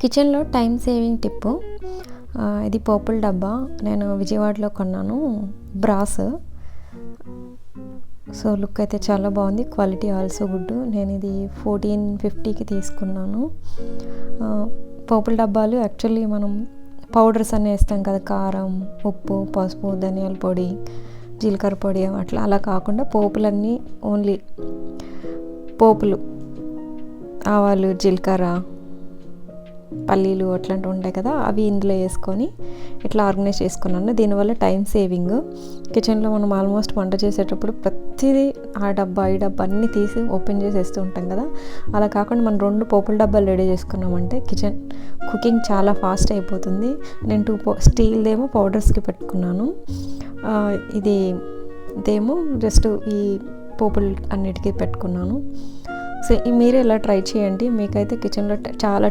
కిచెన్లో time saving Tipu. ఇది పోపుల డబ్బా. నేను విజయవాడలో కొన్నాను. బ్రాస్. సో లుక్ అయితే చాలా బాగుంది. Quality also good. నేను ఇది 1450కి తీసుకున్నాను. పోపుల డబ్బాలు యాక్చువల్లీ మనం పౌడర్స్ అన్నీ వేస్తాం కదా, కారం, ఉప్పు, పసుపు, ధనియాల పొడి, జీలకర్ర పొడి అలా కాకుండా పోపులన్నీ ఓన్లీ పోపులు, ఆవాలు, జీలకర్ర, పల్లీలు అట్లాంటివి ఉంటాయి కదా, అవి ఇందులో వేసుకొని ఇట్లా ఆర్గనైజ్ చేసుకున్నాను. దీనివల్ల టైం సేవింగ్. కిచెన్లో మనం ఆల్మోస్ట్ వంట చేసేటప్పుడు ప్రతిదీ ఆ డబ్బా ఈ డబ్బా అన్నీ తీసి ఓపెన్ చేసి వేస్తూ ఉంటాం కదా, అలా కాకుండా మనం 2 పోపుల డబ్బాలు రెడీ చేసుకున్నామంటే కిచెన్ కుకింగ్ చాలా ఫాస్ట్ అయిపోతుంది. నేను 2 స్టీల్దేమో పౌడర్స్కి పెట్టుకున్నాను. ఇదేమో జస్ట్ ఈ పోపులు అన్నిటికీ పెట్టుకున్నాను. సో మీరే ఇలా ట్రై చేయండి. మీకైతే కిచెన్లో చాలా